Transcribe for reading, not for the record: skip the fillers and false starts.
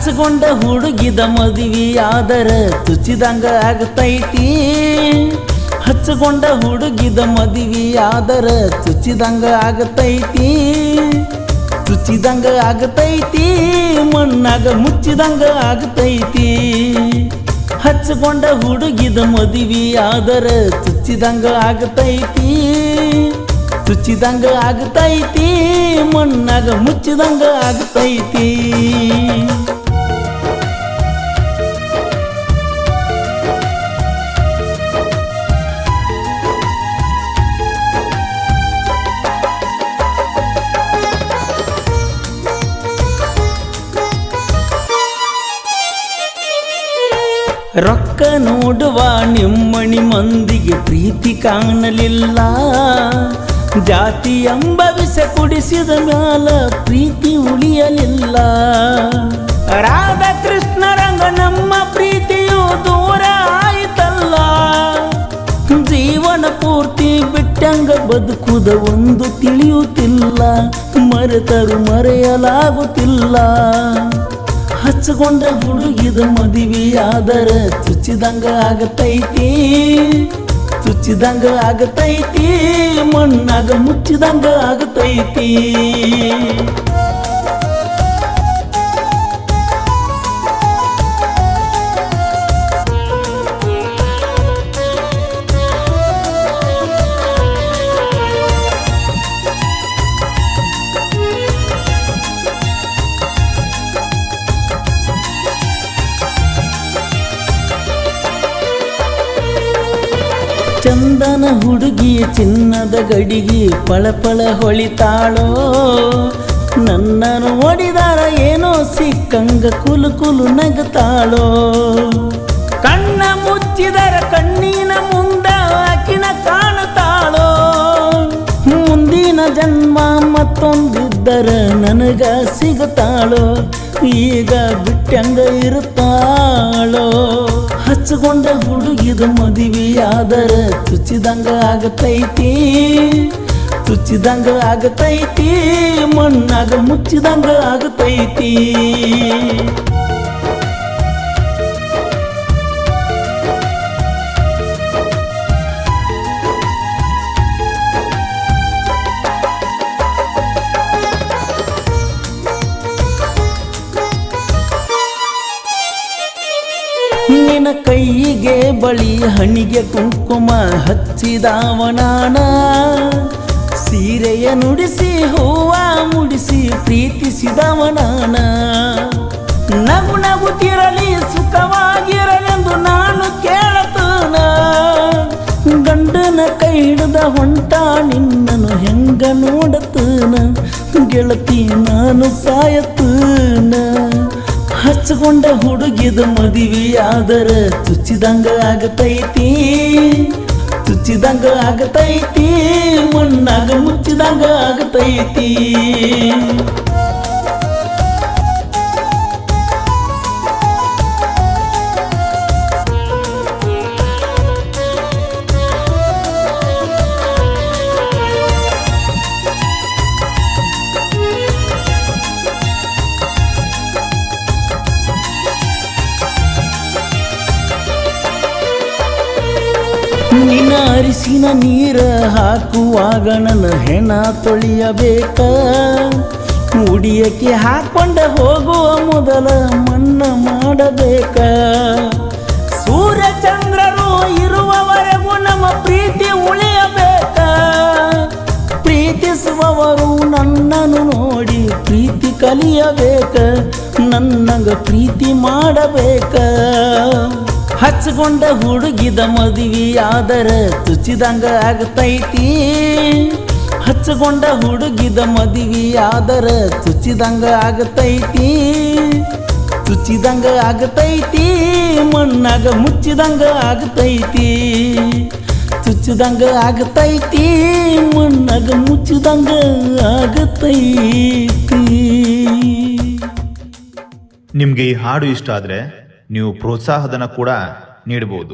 ಹಚ್ಚಗೊಂಡ ಹುಡುಗಿದ ಮದುವೆಯಾದರ ಚುಚ್ಚಿದಂಗ ಆಗತೈತಿ. ಹಚ್ಚಗೊಂಡ ಹುಡುಗಿದ ಮದುವೆಯಾದರ ಚುಚ್ಚಿದಂಗ ಆಗತೈತಿ. ಚುಚ್ಚಿದಂಗ ಆಗತೈತಿ, ಮಣ್ಣಾಗ ಮುಚ್ಚಿದಂಗ ಆಗತೈತಿ. ಹಚ್ಚಗೊಂಡ ಹುಡುಗಿದ ಮದುವೆಯಾದರ ಚುಚ್ಚಿದಂಗ ಆಗತೈತಿ. ಚುಚ್ಚಿದಂಗ ಆಗತೈತಿ, ಮಣ್ಣಾಗ ಮುಚ್ಚಿದಂಗ ಆಗತೈತಿ. ರೊಕ್ಕ ನೋಡುವ ನಿಮ್ಮಣಿ ಮಂದಿಗೆ ಪ್ರೀತಿ ಕಾಣಲಿಲ್ಲ. ಜಾತಿ ಎಂಬ ವಿಷ ಕುಡಿಸಿದ ಮ್ಯಾಲ ಪ್ರೀತಿ ಉಳಿಯಲಿಲ್ಲ. ರಾಧಾಕೃಷ್ಣ ರಂಗ ನಮ್ಮ ಪ್ರೀತಿಯು ದೂರ ಆಯಿತಲ್ಲ. ಜೀವನ ಪೂರ್ತಿ ಬಿಟ್ಟಂಗ ಬದುಕುದ ಒಂದು ತಿಳಿಯುತ್ತಿಲ್ಲ. ಮರೆತರು ಮರೆಯಲಾಗುತ್ತಿಲ್ಲ. ಹಚ್ಚಗೊಂಡ ಹುಡುಗಿದ ಮದುವೆಯಾದರ ಚುಚ್ಚಿದಂಗ ಆಗತೈತಿ. ಚುಚ್ಚಿದಂಗ ಆಗತೈತಿ, ಮಣ್ಣಾಗ ಮುಚ್ಚಿದಂಗ ಆಗತೈತಿ. ಚಂದನ ಹುಡುಗಿಯ ಚಿನ್ನದ ಗಡಿಗೆ ಪಳಪಳ ಹೊಳಿತಾಳೋ. ನನ್ನ ನೋಡಿದಾರ ಏನೋ ಸಿಕ್ಕಂಗ ಕುಲು ಕುಲು ನಗತಾಳೋ. ಕಣ್ಣ ಮುಚ್ಚಿದರ ಕಣ್ಣಿನ ಮುಂದ ಆಕಿನ ಕಾಣತಾಳೋ. ಮುಂದಿನ ಜನ್ಮ ಮತ್ತೊಂದಿದ್ದರ ನನಗ ಸಿಗತಾಳೋ. ಈಗ ಬಿಟ್ಟಂಗ ಇರುತ್ತಾಳೋ. ಹಚ್ಚಗೊಂಡ ಹುಡುಗಿದ ಮದುವೆಯಾದರ ಚುಚ್ಚಿದಂಗ ಆಗತೈತಿ. ಚುಚ್ಚಿದಂಗ ಆಗತೈತಿ, ಮಣ್ಣಾಗ ಮುಚ್ಚಿದಂಗ ಆಗತೈತಿ. ನಿನ್ನ ಕೈಗೆ ಬಳಿ ಹಣಿಗೆ ಕುಂಕುಮ ಹಚ್ಚಿದವನಾನ. ಸೀರೆಯ ನುಡಿಸಿ ಹೂವ ಮುಡಿಸಿ ಪ್ರೀತಿಸಿದವನಾನ. ನಗು ನಗುತ್ತಿರಲಿ ಸುಖವಾಗಿರಲೆಂದು ನಾನು ಕೇಳತನ. ಗಂಡನ ಕೈ ಹಿಡಿದ ಹೊಂಟ ನಿನ್ನನು ಹೆಂಗ ನೋಡತನ. ಗೆಳತಿ ನಾನು ಸಾಯತನ. ಹಚ್ಚಗೊಂಡ ಹುಡುಗಿದ ಮದುವೆಯಾದರ ಚುಚ್ಚಿದಂಗ ಆಗತೈತಿ. ಚುಚ್ಚಿದಂಗ ಆಗತೈತಿ, ಮಣ್ಣಾಗ ಮುಚ್ಚಿದಂಗ ಆಗತೈತಿ. ನಿನ್ನ ಅರಿಸಿನ ನೀರ ಹಾಕುವಾಗ ನನ್ನ ಹೆಣ ತೊಳೆಯಬೇಕ. ಮುಡಿಯಕ್ಕೆ ಹಾಕೊಂಡ ಹೋಗುವ ಮೊದಲ ಮಣ್ಣ ಮಾಡಬೇಕ. ಸೂರ್ಯ ಚಂದ್ರರು ಇರುವವರೆಗೂ ನಮ್ಮ ಪ್ರೀತಿ ಉಳಿಯಬೇಕ. ಪ್ರೀತಿಸುವವರು ನನ್ನನ್ನು ನೋಡಿ ಪ್ರೀತಿ ಕಲಿಯಬೇಕ. ನನ್ನಂಗ ಪ್ರೀತಿ ಮಾಡಬೇಕ. ಹಚ್ಚಗೊಂಡ ಹುಡುಗಿದ ಮದುವೆಯಾದರ ಚುಚ್ಚಿದಂಗ ಆಗತೈತಿ. ಹಚ್ಚಗೊಂಡ ಹುಡುಗಿದ ಮದುವೆಯಾದರ ಚುಚ್ಚಿದಂಗ ಆಗತೈತಿ. ಚುಚ್ಚಿದಂಗ ಆಗತೈತಿ, ಮಣ್ಣಾಗ ಮುಚ್ಚಿದಂಗ ಆಗತೈತಿ. ಚುಚ್ಚಿದಂಗ ಆಗತೈತಿ, ಮಣ್ಣಾಗ ಮುಚ್ಚಿದಂಗ ಆಗತೈತಿ. ನಿಮಗೆ ಈ ಹಾಡು ಇಷ್ಟ ಆದರೆ ನೀವು ಪ್ರೋತ್ಸಾಹಧನ ಕೂಡ ನೀಡಬಹುದು.